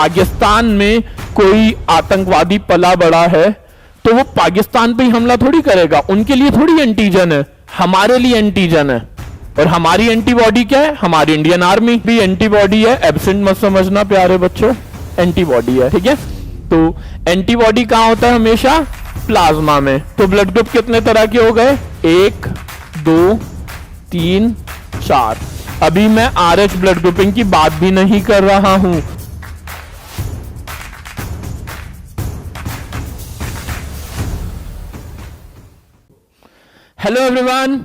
पाकिस्तान में कोई आतंकवादी पला बड़ा है तो वो पाकिस्तान पे ही हमला थोड़ी करेगा, उनके लिए थोड़ी एंटीजन है, हमारे लिए एंटीजन है। और हमारी एंटीबॉडी क्या है? हमारी इंडियन आर्मी भी एंटीबॉडी है, एब्सेंट मत समझना प्यारे बच्चों, एंटीबॉडी है, ठीक है। तो एंटीबॉडी कहां होता है? हमेशा प्लाज्मा में। तो ब्लड ग्रुप कितने तरह के हो गए? 1 2 3 4। अभी मैं RH ब्लड ग्रुपिंग की बात भी नहीं कर रहा हूं। Hello everyone,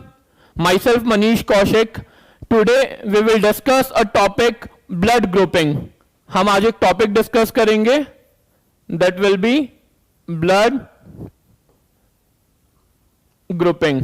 myself Manish Kaushik. Today we will discuss a topic blood grouping. हम आज एक टॉपिक डिस्कस करेंगे that will be blood grouping.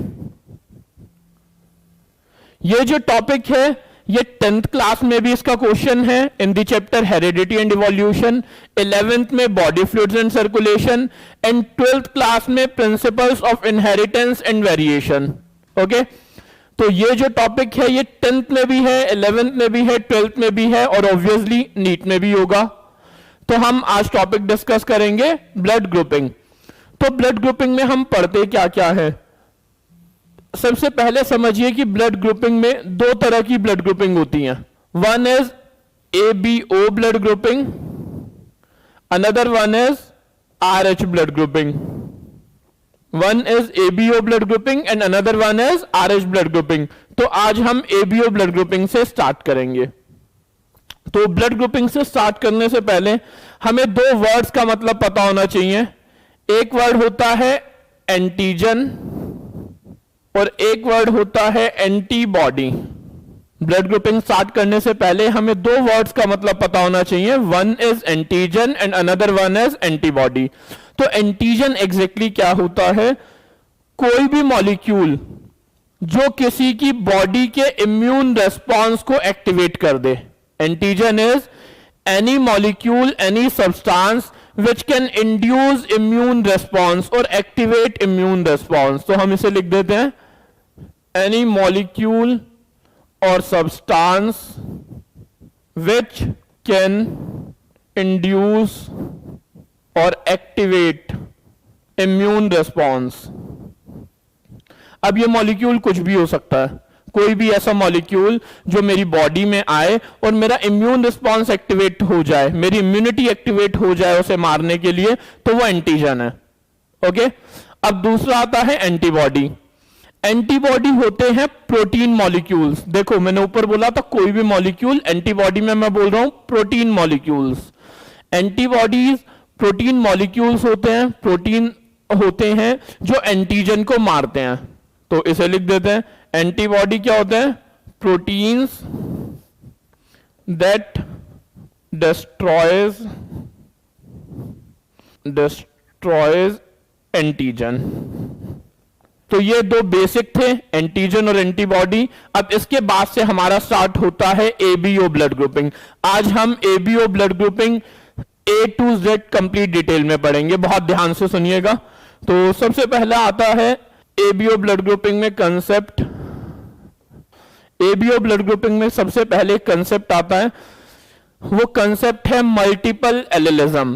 ये जो टॉपिक है ये 10th क्लास में भी इसका क्वेश्चन है in the chapter heredity and evolution, 11th में body fluids and circulation and 12th class में principles of inheritance and variation. Okay, तो ये जो टॉपिक है ये 10th में भी है, 11th में भी है, 12th में भी है और ऑब्वियसली नीट में भी होगा। तो हम आज टॉपिक डिस्कस करेंगे ब्लड ग्रुपिंग। तो ब्लड ग्रुपिंग में हम पढ़ते क्या क्या है? सबसे पहले समझिए कि ब्लड ग्रुपिंग में दो तरह की ब्लड ग्रुपिंग होती है। One is ABO blood grouping, another one is RH blood grouping. One is ABO blood grouping and another one is RH blood grouping. तो आज हम ABO ब्लड ग्रुपिंग से स्टार्ट करेंगे। तो ब्लड ग्रुपिंग से start करने से पहले हमें दो वर्ड्स का मतलब पता होना चाहिए। एक वर्ड होता है एंटीजन और एक वर्ड होता है एंटीबॉडी। ब्लड ग्रुपिंग स्टार्ट करने से पहले हमें दो वर्ड्स का मतलब पता होना चाहिए, one is antigen and another one is antibody. तो एंटीजन एग्जैक्टली क्या होता है? कोई भी मॉलिक्यूल जो किसी की बॉडी के इम्यून रेस्पॉन्स को एक्टिवेट कर दे। Antigen is any molecule, any substance which can induce immune response or activate immune response। तो हम इसे लिख देते हैं any molecule or substance which can induce or activate immune response। अब ये मॉलिक्यूल कुछ भी हो सकता है, कोई भी ऐसा मॉलिक्यूल जो मेरी बॉडी में आए और मेरा इम्यून रिस्पॉन्स एक्टिवेट हो जाए, मेरी इम्यूनिटी एक्टिवेट हो जाए उसे मारने के लिए, तो वो एंटीजन है। ओके, अब दूसरा आता है एंटीबॉडी। एंटीबॉडी होते हैं प्रोटीन मॉलिक्यूल्स। देखो मैंने ऊपर बोला था कोई भी मॉलिक्यूल, एंटीबॉडी में मैं बोल रहा हूं protein molecules. Antibodies protein molecules होते हैं, प्रोटीन होते हैं जो एंटीजन को मारते हैं। तो इसे लिख देते हैं एंटीबॉडी क्या होते हैं? Proteins that destroys antigen. तो ये दो बेसिक थे, एंटीजन और एंटीबॉडी। अब इसके बाद से हमारा स्टार्ट होता है ABO ब्लड ग्रुपिंग। आज हम ABO blood grouping A to Z complete detail में पढ़ेंगे, बहुत ध्यान से सुनिएगा। तो सबसे पहला आता है ABO ब्लड ग्रुपिंग में कंसेप्ट। ABO ब्लड ग्रुपिंग में सबसे पहले कंसेप्ट आता है, वो कंसेप्ट है मल्टीपल एलिलिज्म।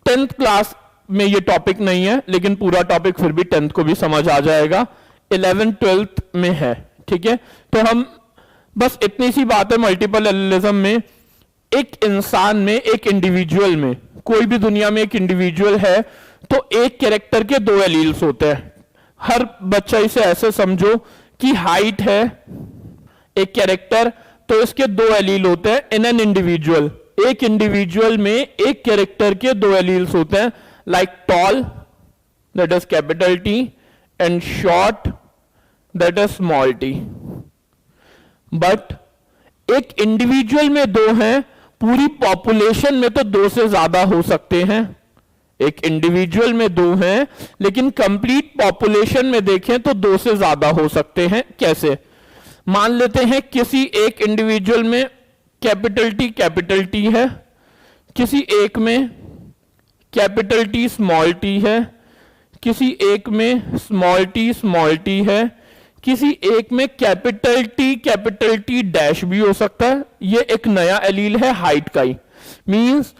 10th क्लास में ये टॉपिक नहीं है, लेकिन पूरा टॉपिक फिर भी 10th को भी समझ आ जाएगा, 11th 12th में है, ठीक है। तो हम बस इतनी सी बात है, मल्टीपल एलिलिज्म में एक इंसान में, एक इंडिविजुअल में, कोई भी दुनिया में एक इंडिविजुअल है तो एक कैरेक्टर के दो एलील्स होते हैं। हर बच्चा इसे ऐसे समझो कि हाइट है एक कैरेक्टर, तो इसके दो एलील होते हैं इन एन इंडिविजुअल। एक इंडिविजुअल में एक कैरेक्टर के दो एलील्स होते हैं, like tall that is capital T and short that is small t। But एक इंडिविजुअल में दो हैं, पूरी पॉपुलेशन में तो दो से ज्यादा हो सकते हैं। एक इंडिविजुअल में दो हैं, लेकिन कंप्लीट पॉपुलेशन में देखें तो दो से ज्यादा हो सकते हैं। कैसे? मान लेते हैं किसी एक इंडिविजुअल में कैपिटल T है, किसी एक में कैपिटल T स्मॉल t है, किसी एक में स्मॉल t है, किसी एक में कैपिटल T डैश भी हो सकता है। ये एक नया एलील है हाइट का ही। मींस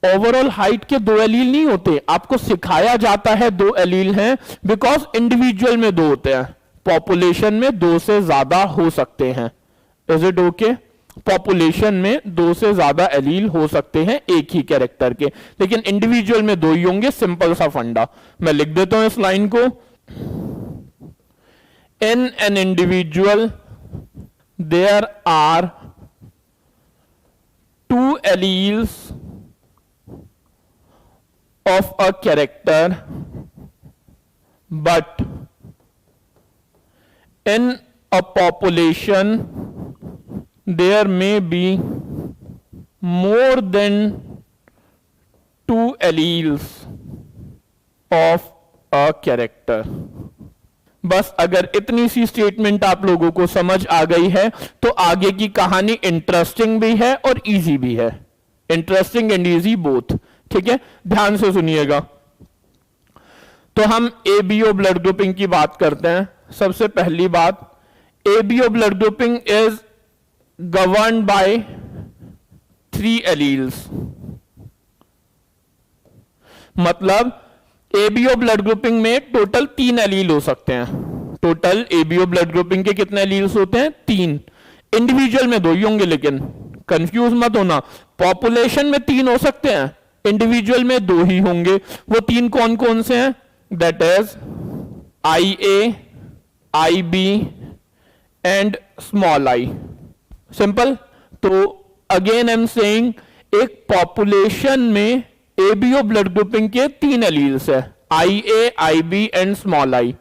ओवरऑल हाइट के 2 एलील नहीं होते, आपको सिखाया जाता है 2 एलील हैं, बिकॉज इंडिविजुअल में 2 होते हैं, पॉपुलेशन में 2 से ज्यादा हो सकते हैं। Is it okay? पॉपुलेशन में 2 से ज्यादा एलील हो सकते हैं एक ही कैरेक्टर के, लेकिन इंडिविजुअल में 2 ही होंगे। सिंपल सा फंडा। मैं लिख देता हूं इस लाइन को। In an individual there are 2 alleles of a character, but in a population there may be more than 2 alleles of a character. बस अगर इतनी सी स्टेटमेंट आप लोगों को समझ आ गई है तो आगे की कहानी इंटरेस्टिंग भी है और इजी भी है। Interesting and easy both. ठीक है, ध्यान से सुनिएगा। तो हम एबीओ ब्लड ग्रुपिंग की बात करते हैं। सबसे पहली बात, ABO blood grouping is governed bye 3 alleles. मतलब एबीओ ब्लड ग्रुपिंग में टोटल 3 एलील हो सकते हैं। टोटल एबीओ ब्लड ग्रुपिंग के कितने एलील्स होते हैं? 3। इंडिविजुअल में 2 ही होंगे, लेकिन कंफ्यूज मत होना। पॉपुलेशन में 3 हो सकते हैं, इंडिविजुअल में 2 ही होंगे। वो 3 कौन कौन से हैं? That is IA, IB and small I. Simple. तो अगेन आई एम सेइंग, एक पॉपुलेशन में एबीओ ब्लड ग्रुपिंग के 3 एलील्स है, IA, IB and small I.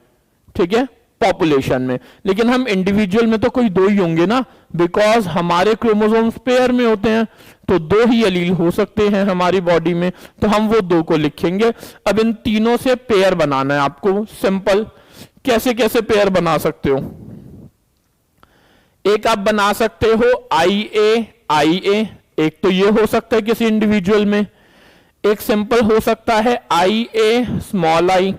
ठीक है, पॉपुलेशन में। लेकिन हम इंडिविजुअल में तो कोई 2 ही होंगे ना, बिकॉज हमारे क्रोमोसोम्स पेयर में होते हैं, तो 2 ही एलील हो सकते हैं हमारी बॉडी में, तो हम वो 2 को लिखेंगे। अब इन तीनों से पेयर बनाना है आपको। सिंपल। कैसे कैसे पेयर बना सकते हो? एक आप बना सकते हो IA, एक तो ये हो सकता है किसी इंडिविजुअल में। एक सिंपल हो सकता है IA स्मॉल आई।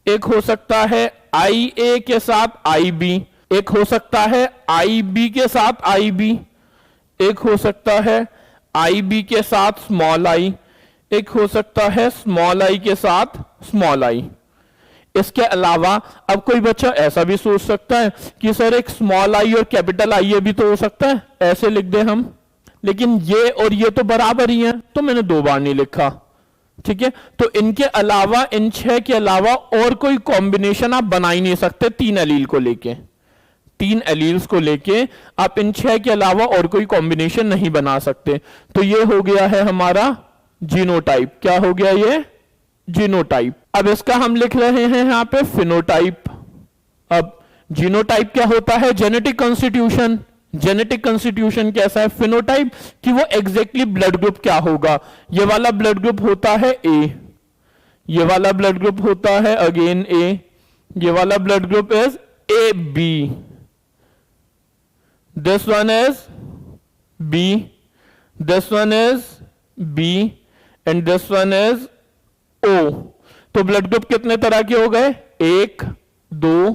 एक हो सकता है IA के साथ IB। एक हो सकता है IB के साथ IB। एक हो सकता है IB के साथ स्मॉल आई। एक हो सकता है स्मॉल आई के साथ स्मॉल आई। इसके अलावा अब कोई बच्चा ऐसा भी सोच सकता है कि सर एक स्मॉल आई और कैपिटल आई भी तो हो सकता है, ऐसे लिख दे हम। लेकिन ये और ये तो बराबर ही हैं, तो मैंने 2 बार नहीं लिखा। ठीक है, तो इनके अलावा, इन 6 के अलावा और कोई कॉम्बिनेशन आप बना ही नहीं सकते 3 एलील को लेके। 3 एलील्स को लेके आप इन 6 के अलावा और कोई कॉम्बिनेशन नहीं बना सकते। तो ये हो गया है हमारा जीनोटाइप। क्या हो गया ये? जीनोटाइप। अब इसका हम लिख रहे हैं यहां पे फिनोटाइप। अब जीनोटाइप क्या होता है? Genetic constitution. जेनेटिक कॉन्स्टिट्यूशन कैसा है? फिनोटाइप कि वो एग्जैक्टली ब्लड ग्रुप क्या होगा। ये वाला ब्लड ग्रुप होता है A, ये वाला ब्लड ग्रुप होता है अगेन A, ये वाला blood group is AB, this one is B, this one is B and this one is O। तो ब्लड ग्रुप कितने तरह के हो गए? 1, 2,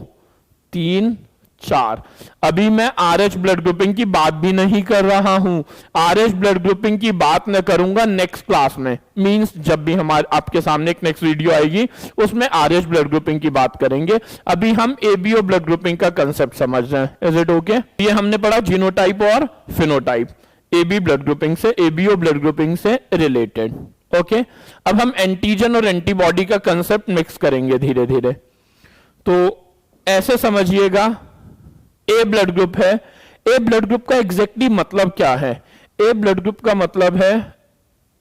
3, 4। अभी मैं RH ब्लड ग्रुपिंग की बात भी नहीं कर रहा हूं। RH ब्लड ग्रुपिंग की बात मैं करूंगा नेक्स्ट क्लास में। मींस जब भी हमारे आपके सामने एक नेक्स्ट वीडियो आएगी उसमें RH ब्लड ग्रुपिंग की बात करेंगे। अभी हम ABO ब्लड ग्रुपिंग का कंसेप्ट समझ रहे हैं। Is it okay? ये हमने पढ़ा जीनोटाइप और फिनोटाइप, AB ब्लड ग्रुपिंग से, ABO ब्लड ग्रुपिंग से रिलेटेड। ओके, अब हम एंटीजन और एंटीबॉडी का कंसेप्ट मिक्स करेंगे धीरे धीरे। तो ऐसे समझिएगा, ए ब्लड ग्रुप है। ए ब्लड ग्रुप का एग्जैक्टली मतलब क्या है? ए ब्लड ग्रुप का मतलब है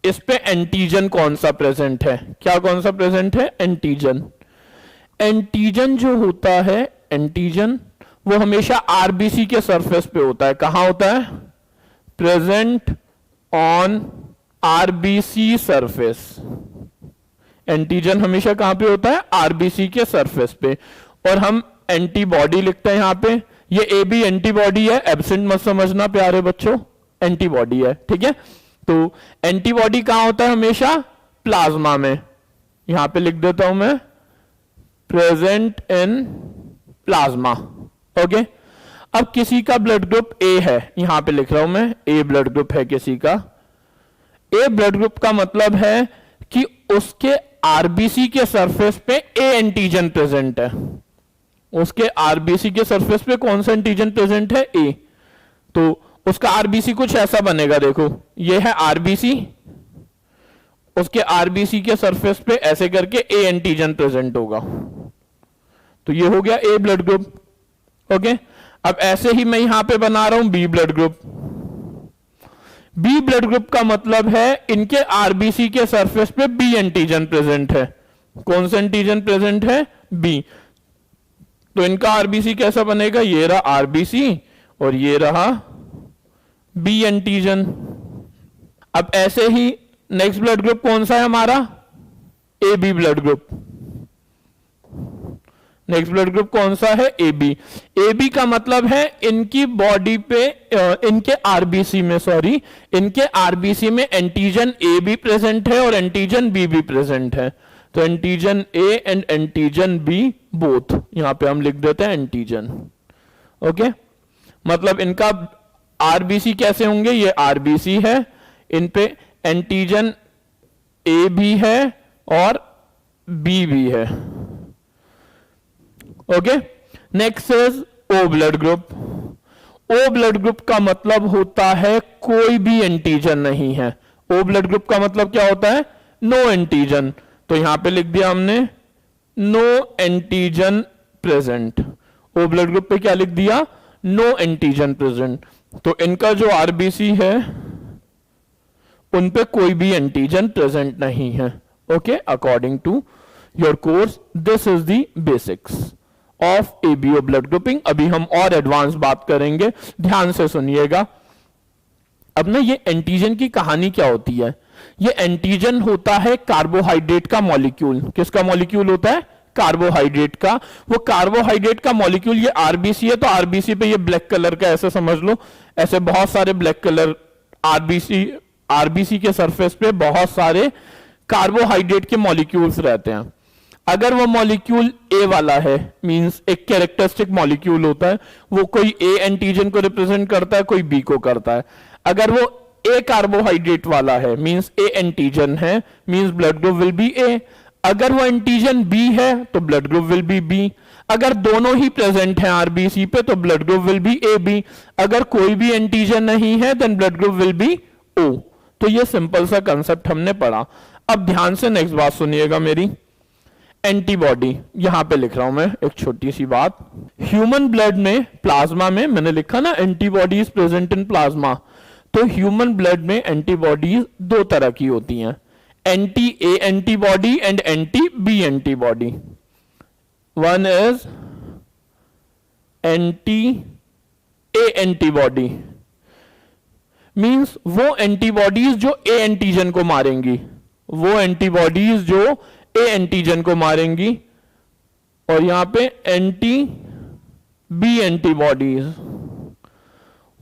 इस पे एंटीजन कौन सा प्रेजेंट है। क्या कौन सा प्रेजेंट है? एंटीजन। एंटीजन जो होता है, एंटीजन वो हमेशा आरबीसी के सरफेस पे होता है। कहां होता है? Present on RBC surface. Antigen हमेशा कहां पे होता है? आरबीसी के सरफेस पे। और हम एंटीबॉडी लिखते हैं यहां पे। ये ए बी एंटीबॉडी है, एब्सेंट मत समझना प्यारे बच्चों, एंटीबॉडी है। ठीक है, तो एंटीबॉडी कहां होता है? हमेशा प्लाज्मा में। यहां पे लिख देता हूं मैं, प्रेजेंट इन प्लाज्मा। ओके, अब किसी का ब्लड ग्रुप ए है, यहां पे लिख रहा हूं मैं, ए ब्लड ग्रुप है किसी का, ए ब्लड ग्रुप का मतलब है कि उसके आरबीसी के सरफेस पे ए एंटीजन प्रेजेंट है। उसके आरबीसी के सरफेस पे कौन सा एंटीजन प्रेजेंट है? ए। तो उसका आरबीसी कुछ ऐसा बनेगा, देखो ये है आरबीसी, उसके आरबीसी के सरफेस पे ऐसे करके ए एंटीजन प्रेजेंट होगा, तो ये हो गया ए ब्लड ग्रुप। ओके, अब ऐसे ही मैं यहां पे बना रहा हूं B blood group. B blood group का मतलब है इनके आरबीसी के सरफेस पे बी एंटीजन प्रेजेंट है। कौन सा एंटीजन प्रेजेंट है? बी। तो इनका आरबीसी कैसा बनेगा? ये रहा आरबीसी और ये रहा बी एंटीजन। अब ऐसे ही नेक्स्ट ब्लड ग्रुप कौन सा है हमारा? A B blood group. Next blood group कौन सा है? A B. ए बी का मतलब है इनकी बॉडी पे इनके आरबीसी में, सॉरी, इनके आरबीसी में एंटीजन ए भी प्रेजेंट है और एंटीजन बी भी प्रेजेंट है। तो antigen A and antigen B both, यहां पे हम लिख देते हैं एंटीजन। ओके, मतलब इनका आरबीसी कैसे होंगे? ये आरबीसी है, इन पे एंटीजन ए भी है और बी भी है। Okay, next is O blood group. O blood group का मतलब होता है कोई भी एंटीजन नहीं है। ओ ब्लड ग्रुप का मतलब क्या होता है? No antigen. तो यहां पे लिख दिया हमने no antigen present. O blood group पे क्या लिख दिया? No antigen present. तो इनका जो आरबीसी है उन पे कोई भी एंटीजन प्रेजेंट नहीं है। Okay, according to your course this is the basics of ABO blood grouping. अभी हम और एडवांस बात करेंगे, ध्यान से सुनिएगा। अब ना ये एंटीजन की कहानी क्या होती है? ये एंटीजन होता है कार्बोहाइड्रेट का मॉलिक्यूल। किसका मॉलिक्यूल होता है? कार्बोहाइड्रेट का। वो कार्बोहाइड्रेट का मॉलिक्यूल, ये आरबीसी है, तो आरबीसी पे ये ब्लैक कलर का ऐसे समझ लो, ऐसे बहुत सारे ब्लैक कलर आरबीसी के सरफेस पे बहुत सारे कार्बोहाइड्रेट के मॉलिक्यूल्स रहते हैं। अगर वो मॉलिक्यूल ए वाला है, मींस एक कैरेक्टरिस्टिक मॉलिक्यूल होता है, वो कोई ए एंटीजन को रिप्रेजेंट करता है, कोई बी को करता है। अगर वो ए कार्बोहाइड्रेट वाला है, मींस ए एंटीजन है, means blood group will be A. अगर वो एंटीजन बी है तो blood group will be B. अगर दोनों ही प्रेजेंट हैं आरबीसी पे तो blood group will be A B. अगर कोई भी एंटीजन नहीं है then blood group will be O. तो ये सिंपल सा कंसेप्ट हमने पढ़ा। अब ध्यान से नेक्स्ट बात सुनिएगा मेरी। एंटीबॉडी यहां पे लिख रहा हूं मैं एक छोटी सी बात। ह्यूमन ब्लड में, प्लाज्मा में, मैंने लिखा ना एंटीबॉडीज प्रेजेंट इन प्लाज्मा। तो ह्यूमन ब्लड में एंटीबॉडीज दो तरह की होती हैं, anti A antibody and anti B antibody. One is anti A antibody, means वो एंटीबॉडीज जो ए एंटीजन को मारेंगी, वो एंटीबॉडीज जो ए एंटीजन को मारेंगी। और यहां पे एंटी बी एंटीबॉडीज,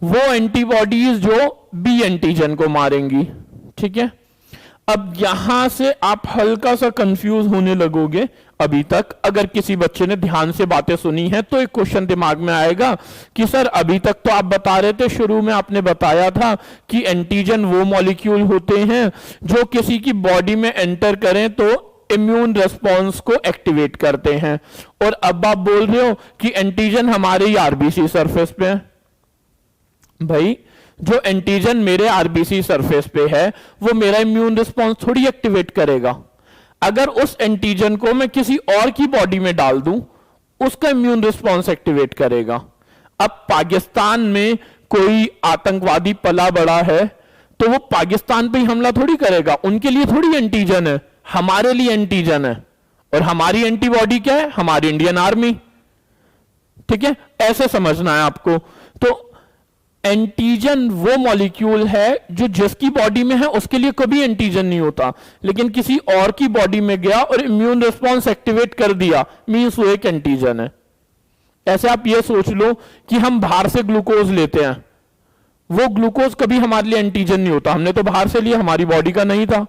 वो एंटीबॉडीज जो बी एंटीजन को मारेंगी। ठीक है, अब यहां से आप हल्का सा कंफ्यूज होने लगोगे। अभी तक अगर किसी बच्चे ने ध्यान से बातें सुनी है तो एक क्वेश्चन दिमाग में आएगा कि सर अभी तक तो आप बता रहे थे, शुरू में आपने बताया था कि एंटीजन वो मॉलिक्यूल होते हैं जो किसी की बॉडी में एंटर करें तो इम्यून रिस्पॉन्स को एक्टिवेट करते हैं, और अब आप बोल रहे हो कि एंटीजन हमारे ही आरबीसी सरफेस पे है। भाई जो एंटीजन मेरे आरबीसी सरफेस पे है वो मेरा इम्यून रिस्पॉन्स थोड़ी एक्टिवेट करेगा। अगर उस एंटीजन को मैं किसी और की बॉडी में डाल दूं उसका इम्यून रिस्पॉन्स एक्टिवेट करेगा। अब पाकिस्तान में कोई आतंकवादी पला बड़ा है तो वो पाकिस्तान पे ही हमला थोड़ी करेगा, उनके लिए थोड़ी एंटीजन है, हमारे लिए एंटीजन है। और हमारी एंटीबॉडी क्या है? हमारी इंडियन आर्मी। ठीक है, ऐसे समझना है आपको। तो एंटीजन वो मॉलिक्यूल है जो जिसकी बॉडी में है उसके लिए कभी एंटीजन नहीं होता, लेकिन किसी और की बॉडी में गया और इम्यून रिस्पॉन्स एक्टिवेट कर दिया, मींस वो एक एंटीजन है। ऐसे आप ये सोच लो कि हम बाहर से ग्लूकोज लेते हैं, वो ग्लूकोज कभी हमारे लिए एंटीजन नहीं होता, हमने तो बाहर से लिया, हमारी बॉडी का नहीं था।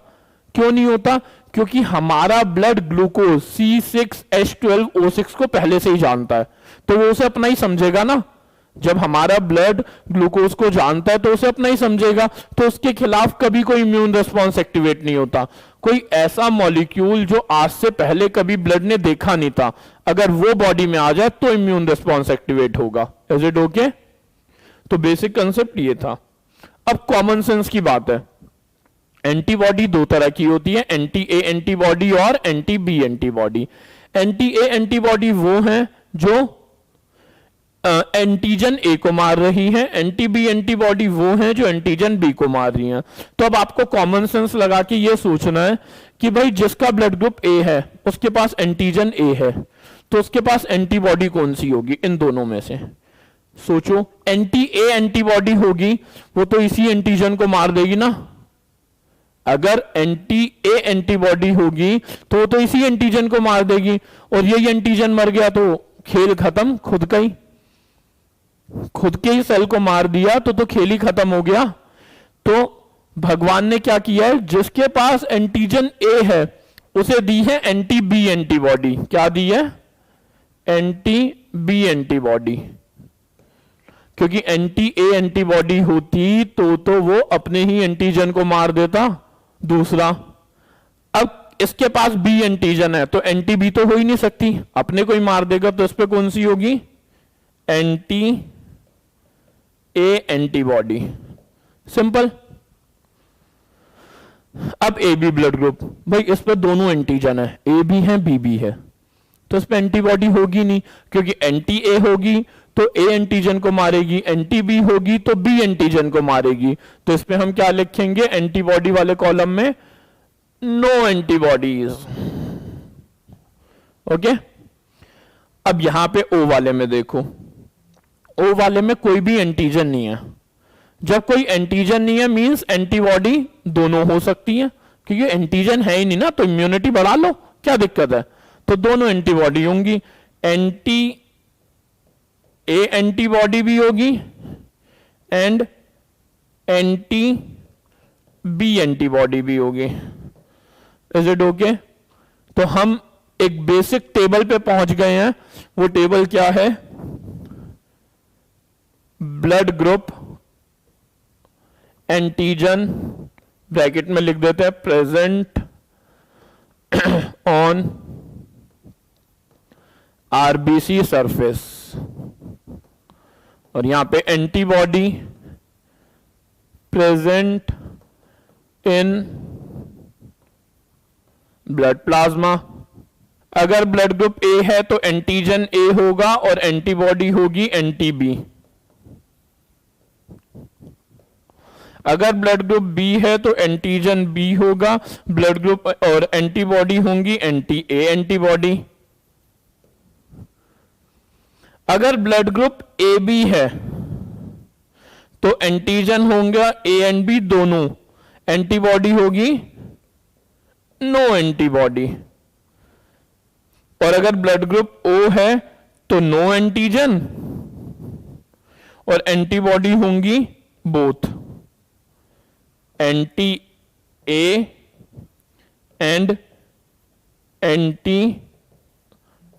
क्यों नहीं होता? क्योंकि हमारा ब्लड ग्लूकोज C6H12O6 को पहले से ही जानता है, तो वो उसे अपना ही समझेगा ना। जब हमारा ब्लड ग्लूकोज को जानता है तो उसे अपना ही समझेगा, तो उसके खिलाफ कभी कोई इम्यून रिस्पॉन्स एक्टिवेट नहीं होता। कोई ऐसा मॉलिक्यूल जो आज से पहले कभी ब्लड ने देखा नहीं था, अगर वो बॉडी में आ जाए तो इम्यून रिस्पॉन्स एक्टिवेट होगा। Is it okay? तो बेसिक कंसेप्ट ये था। अब कॉमन सेंस की बात है। एंटीबॉडी दो तरह की होती है, एंटी ए एंटीबॉडी और anti B antibody. Anti A antibody वो है जो एंटीजन ए को मार रही है, एंटी बी एंटीबॉडी वो है जो एंटीजन बी को मार रही है। तो अब आपको कॉमन सेंस लगा के ये सोचना है कि भाई जिसका ब्लड ग्रुप ए है उसके पास एंटीजन ए है, तो उसके पास एंटीबॉडी कौन सी होगी इन दोनों में से? सोचो, एंटी ए एंटीबॉडी होगी वो तो इसी एंटीजन को मार देगी ना। अगर एंटी ए एंटीबॉडी होगी तो वो तो इसी एंटीजन को मार देगी, और यही एंटीजन मर गया तो खेल खत्म, खुद के ही सेल को मार दिया तो खेल ही खत्म हो गया। तो भगवान ने क्या किया है, जिसके पास एंटीजन ए है उसे दी है एंटी बी एंटीबॉडी। क्या दी है? Anti B antibody. क्योंकि एंटी ए एंटीबॉडी होती तो वो अपने ही एंटीजन को मार देता दूसरा। अब इसके पास बी एंटीजन है तो एंटी बी तो हो ही नहीं सकती, अपने को ही मार देगा, तो इस पे कौन सी होगी? Anti A antibody. सिंपल। अब ए बी ब्लड ग्रुप, भाई इस पे दोनों एंटीजन है, ए भी है बी भी है, तो इस पे एंटीबॉडी होगी नहीं, क्योंकि एंटी ए होगी तो ए एंटीजन को मारेगी, एंटी बी होगी तो बी एंटीजन को मारेगी। तो इस पे हम क्या लिखेंगे एंटीबॉडी वाले कॉलम में? No antibodies. ओके। अब यहां पे ओ वाले में देखो, ओ वाले में कोई भी एंटीजन नहीं है। जब कोई एंटीजन नहीं है मींस एंटीबॉडी दोनों हो सकती है, क्योंकि एंटीजन है ही नहीं ना, तो इम्यूनिटी बढ़ा लो, क्या दिक्कत है? तो दोनों एंटीबॉडी होंगी, एंटी ए एंटीबॉडी भी होगी एंड एंटी बी एंटीबॉडी भी होगी। Is it okay? तो हम एक बेसिक टेबल पे पहुंच गए हैं। वो टेबल क्या है? ब्लड ग्रुप एंटीजन, ब्रैकेट में लिख देते हैं प्रेजेंट ऑन आरबीसी सरफेस, और यहां पे antibody present in blood plasma. अगर ब्लड ग्रुप ए है तो एंटीजन ए होगा और एंटीबॉडी होगी एंटी बी। अगर ब्लड ग्रुप बी है तो एंटीजन बी होगा, ब्लड ग्रुप और एंटीबॉडी होंगी एंटी ए एंटीबॉडी। अगर ब्लड ग्रुप ए बी है तो एंटीजन होंगे ए एंड बी दोनों, एंटीबॉडी होगी नो एंटीबॉडी। और अगर ब्लड ग्रुप ओ है तो नो एंटीजन और एंटीबॉडी होंगी both, anti A and anti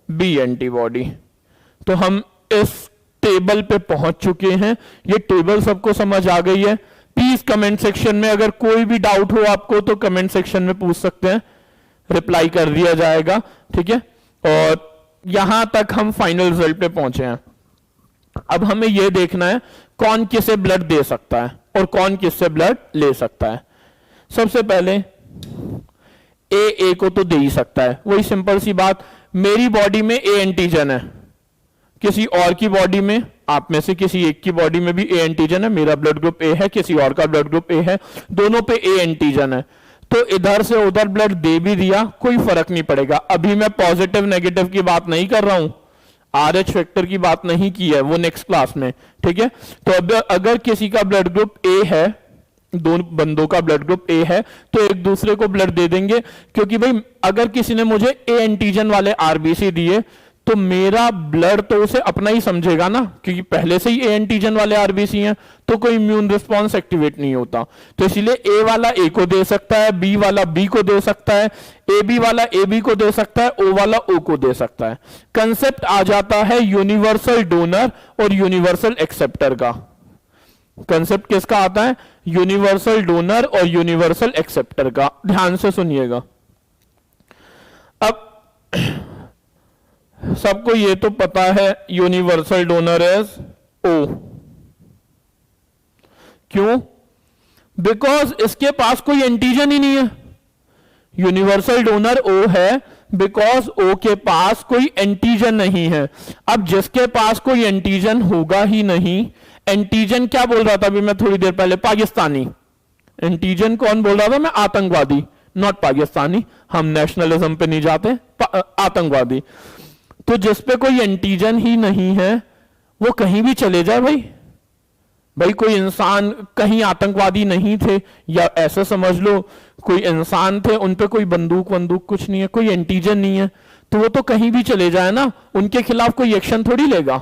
B antibody. तो हम इस टेबल पे पहुंच चुके हैं। ये टेबल सबको समझ आ गई है? प्लीज कमेंट सेक्शन में अगर कोई भी डाउट हो आपको तो कमेंट सेक्शन में पूछ सकते हैं, रिप्लाई कर दिया जाएगा। ठीक है, और यहां तक हम फाइनल रिजल्ट पे पहुंचे हैं। अब हमें यह देखना है कौन किसे ब्लड दे सकता है और कौन किससे ब्लड ले सकता है। सबसे पहले ए को तो दे ही सकता है, वही सिंपल सी बात। मेरी बॉडी में ए एंटीजन है, किसी और की बॉडी में, आप में से किसी एक की बॉडी में भी ए एंटीजन है, मेरा ब्लड ग्रुप ए है, किसी और का ब्लड ग्रुप ए है, दोनों पे ए एंटीजन है, तो इधर से उधर ब्लड दे भी दिया कोई फर्क नहीं पड़ेगा। अभी मैं पॉजिटिव नेगेटिव की बात नहीं कर रहा हूं, RH फैक्टर की बात नहीं की है, वो नेक्स्ट क्लास में। ठीक है, तो अब अगर किसी का ब्लड ग्रुप ए है, दो बंदों का ब्लड ग्रुप ए है, तो एक दूसरे को ब्लड दे देंगे, क्योंकि भाई अगर किसी ने मुझे ए एंटीजन वाले आरबीसी दिए तो मेरा ब्लड तो उसे अपना ही समझेगा ना, क्योंकि पहले से ही ए एंटीजन वाले आरबीसी हैं, तो कोई इम्यून रिस्पॉन्स एक्टिवेट नहीं होता। तो इसीलिए ए वाला ए को दे सकता है, बी वाला बी को दे सकता है, ए बी वाला ए बी को दे सकता है, ओ वाला ओ को दे सकता है। कंसेप्ट आ जाता है यूनिवर्सल डोनर और यूनिवर्सल एक्सेप्टर का। कंसेप्ट किसका आता है? यूनिवर्सल डोनर और यूनिवर्सल एक्सेप्टर का। ध्यान से सुनिएगा। अब सबको ये तो पता है यूनिवर्सल डोनर इज ओ। क्यों? बिकॉज इसके पास कोई एंटीजन ही नहीं है। यूनिवर्सल डोनर ओ है बिकॉज ओ के पास कोई एंटीजन नहीं है। अब जिसके पास कोई एंटीजन होगा ही नहीं, एंटीजन क्या बोल रहा था अभी मैं थोड़ी देर पहले? पाकिस्तानी। एंटीजन कौन बोल रहा था मैं? आतंकवादी, नॉट पाकिस्तानी। हम नेशनलिज्म पे नहीं जाते, आतंकवादी। तो जिस पे कोई एंटीजन ही नहीं है वो कहीं भी चले जाए भाई कोई इंसान, कहीं आतंकवादी नहीं थे, या ऐसा समझ लो कोई इंसान थे, उन पे कोई बंदूक वंदूक कुछ नहीं है, कोई एंटीजन नहीं है, तो वो तो कहीं भी चले जाए ना, उनके खिलाफ कोई एक्शन थोड़ी लेगा।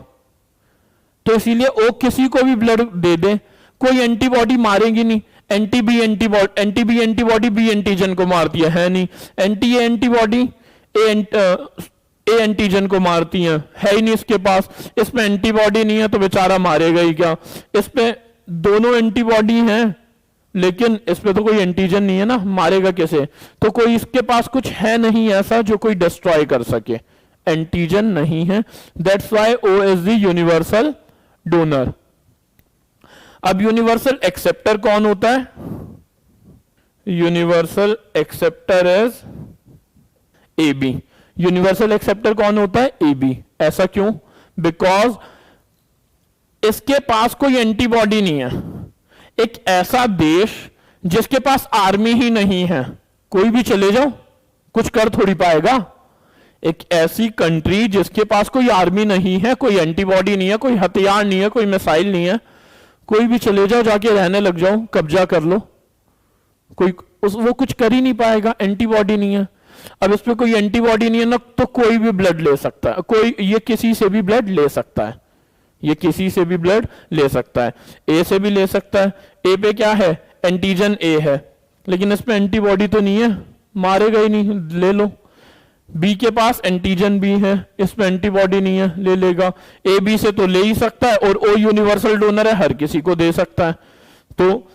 तो इसीलिए ओ किसी को भी ब्लड दे दे, कोई एंटीबॉडी मारेगी नहीं। Anti B antibody B antigen को मारती है नहीं। Anti A antibody A antigen को मारती है ही नहीं इसके पास। इसमें एंटीबॉडी नहीं है तो बेचारा मारेगा ही क्या? इस पे दोनों एंटीबॉडी हैं लेकिन इस पे तो कोई एंटीजन नहीं है ना, मारेगा कैसे? तो कोई इसके पास कुछ है नहीं ऐसा जो कोई डिस्ट्रॉय कर सके, एंटीजन नहीं है। That's why O is the universal donor. अब यूनिवर्सल एक्सेप्टर कौन होता है? Universal acceptor is A B. Universal acceptor कौन होता है? A B. ऐसा क्यों? बिकॉज इसके पास कोई एंटीबॉडी नहीं है। एक ऐसा देश जिसके पास आर्मी ही नहीं है, कोई भी चले जाओ कुछ कर थोड़ी पाएगा। एक ऐसी कंट्री जिसके पास कोई आर्मी नहीं है, कोई एंटीबॉडी नहीं है, कोई हथियार नहीं है, कोई मिसाइल नहीं है, कोई भी चले जाओ जाके रहने लग जाओ, कब्जा कर लो, वो कुछ कर ही नहीं पाएगा, एंटीबॉडी नहीं है। अब इस पे कोई एंटीबॉडी नहीं है ना, तो कोई भी ब्लड ले सकता है, ये किसी से भी ब्लड ले सकता है, ये किसी से भी ब्लड ले सकता है। ए से भी ले सकता है। ए पे क्या है? एंटीजन ए है, लेकिन इस पे एंटीबॉडी तो नहीं है, मारेगा ही नहीं, ले लो। बी के पास एंटीजन भी है, इस पे एंटीबॉडी नहीं है, ले लेगा। ए बी से तो ले ही सकता है, और ओ यूनिवर्सल डोनर है, हर किसी को दे सकता है। तो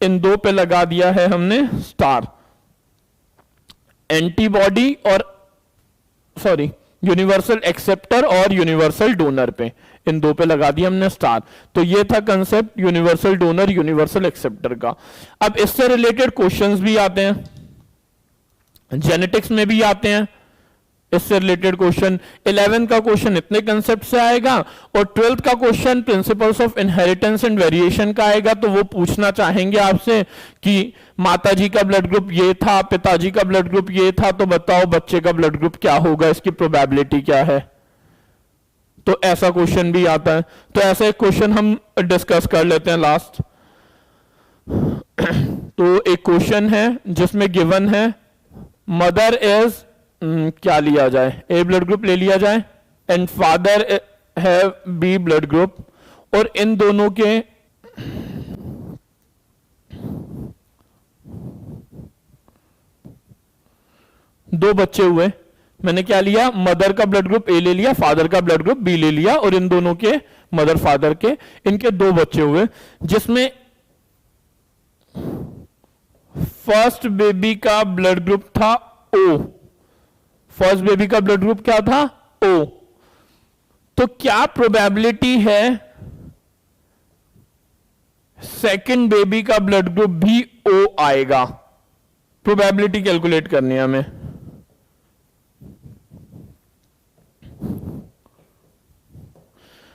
इन दो पे लगा दिया है हमने स्टार। एंटीबॉडी और यूनिवर्सल एक्सेप्टर और यूनिवर्सल डोनर पे, इन दो पे लगा दिया हमने स्टार। तो ये था concept universal donor universal acceptor का। अब इससे रिलेटेड क्वेश्चंस भी आते हैं, जेनेटिक्स में भी आते हैं इससे रिलेटेड क्वेश्चन। 11th का क्वेश्चन इतने कंसेप्ट से आएगा, और 12th का question principles of inheritance and variation का आएगा। तो वो पूछना चाहेंगे आपसे कि माताजी का ब्लड ग्रुप ये था, पिताजी का ब्लड ग्रुप ये था, तो बताओ बच्चे का ब्लड ग्रुप क्या होगा, इसकी प्रोबेबिलिटी क्या है। तो ऐसा क्वेश्चन भी आता है। तो ऐसा एक क्वेश्चन हम डिस्कस कर लेते हैं लास्ट। तो एक क्वेश्चन है जिसमें गिवन है मदर इज क्या लिया जाए? ए ब्लड ग्रुप ले लिया जाए, एंड फादर है बी ब्लड ग्रुप, और इन दोनों के दो बच्चे हुए। मैंने क्या लिया? मदर का ब्लड ग्रुप ए ले लिया, फादर का ब्लड ग्रुप बी ले लिया, और इन दोनों के मदर फादर के इनके दो बच्चे हुए, जिसमें फर्स्ट बेबी का ब्लड ग्रुप था ओ। फर्स्ट बेबी का ब्लड ग्रुप क्या था? ओ। तो क्या प्रोबेबिलिटी है सेकंड बेबी का ब्लड ग्रुप भी ओ आएगा? प्रोबेबिलिटी कैलकुलेट करनी है हमें।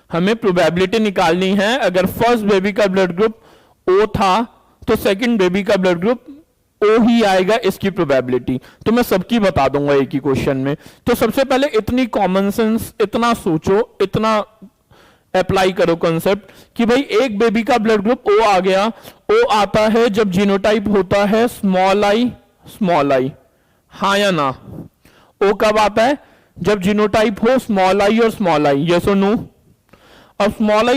हमें प्रोबेबिलिटी निकालनी है। अगर फर्स्ट बेबी का ब्लड ग्रुप ओ था तो सेकंड बेबी का ब्लड ग्रुप ओ ही आएगा, इसकी प्रोबेबिलिटी। तो मैं सबकी बता दूंगा एक ही क्वेश्चन में। तो सबसे पहले इतनी कॉमन सेंस, इतना सोचो, इतना अप्लाई करो कंसेप्ट कि भाई एक बेबी का ब्लड ग्रुप ओ आ गया। ओ आता है जब जीनोटाइप होता है स्मॉल आई, हाँ या ना? ओ कब आता है? जब जीनोटाइप हो स्मॉल आई और स्मॉल आई, यस और नो? अब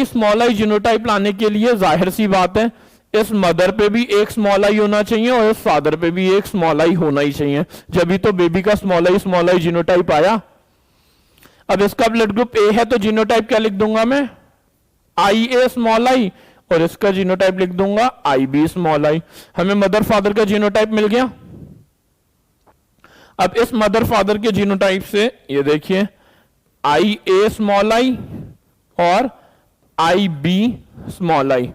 स्मॉल आई जीनोटाइप लाने के लिए जाहिर सी बात है इस मदर पे भी एक स्मॉल आई होना चाहिए और इस फादर पे भी एक स्मॉल आई होना ही चाहिए, जब भी तो बेबी का स्मॉल आई जीनोटाइप आया। अब इसका ब्लड ग्रुप ए है तो जीनोटाइप क्या लिख दूंगा मैं? आई ए स्मॉल आई, और इसका जीनोटाइप लिख दूंगा आई बी स्मॉल आई। हमें मदर फादर का जीनोटाइप मिल गया। अब इस मदर फादर के जीनोटाइप से ये देखिए आई ए स्मॉल आई और आई बी स्मॉल आई,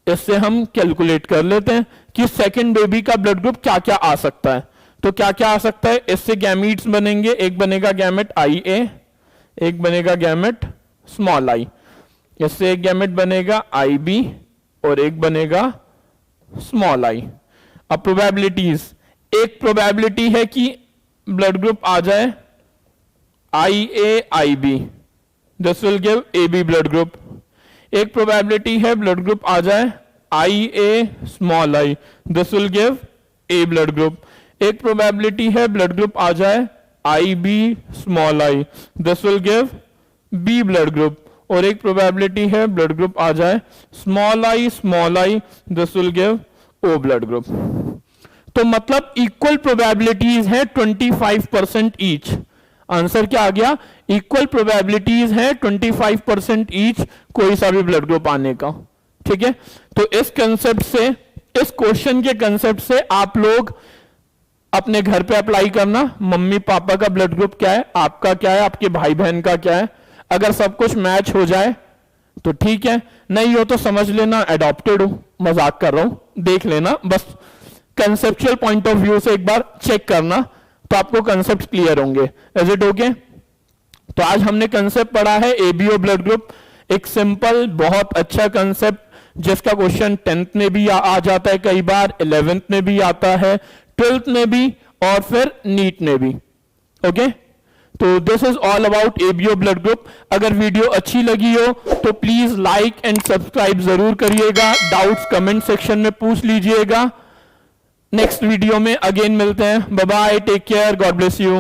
इससे हम कैलकुलेट कर लेते हैं कि सेकंड बेबी का ब्लड ग्रुप क्या क्या आ सकता है। तो क्या क्या आ सकता है? इससे गैमीट्स बनेंगे, एक बनेगा गैमेट आई ए, एक बनेगा गैमेट स्मॉल आई, इससे एक गैमेट बनेगा आई बी और एक बनेगा स्मॉल आई। अब प्रोबेबिलिटीज, एक प्रोबेबिलिटी है कि ब्लड ग्रुप आ जाए I A I B, this will give A B blood group. एक प्रोबेबिलिटी है ब्लड ग्रुप आ जाए I A small I, this will give A blood group. एक प्रोबेबिलिटी है ब्लड ग्रुप आ जाए I B small I, this will give B blood group. और एक प्रोबेबिलिटी है ब्लड ग्रुप आ जाए small I, this will give O blood group. तो मतलब इक्वल प्रोबेबिलिटीज है 25% ईच। आंसर क्या आ गया? इक्वल प्रोबेबिलिटीज है 25% ईच कोई सा भी ब्लड ग्रुप आने का। ठीक है, तो इस कंसेप्ट से, इस क्वेश्चन के कंसेप्ट से आप लोग अपने घर पे अप्लाई करना। मम्मी पापा का ब्लड ग्रुप क्या है, आपका क्या है, आपके भाई बहन का क्या है। अगर सब कुछ मैच हो जाए तो ठीक है, नहीं हो तो समझ लेना एडॉप्टेड हो। मजाक कर रहा हूं, देख लेना, बस कंसेप्चुअल पॉइंट ऑफ व्यू से एक बार चेक करना तो आपको कंसेप्ट क्लियर होंगे। Is it okay? तो आज हमने कंसेप्ट पढ़ा है एबीओ ब्लड ग्रुप, एक सिंपल बहुत अच्छा कंसेप्ट जिसका क्वेश्चन 10th में भी आ जाता है, कई बार 11th में भी आता है, 12th में भी और फिर नीट में भी। ओके, तो this is all about ABO blood group. अगर वीडियो अच्छी लगी हो तो प्लीज लाइक एंड सब्सक्राइब जरूर करिएगा। डाउट्स कमेंट सेक्शन में पूछ लीजिएगा। नेक्स्ट वीडियो में अगेन मिलते हैं। Bye bye, take care, God bless you.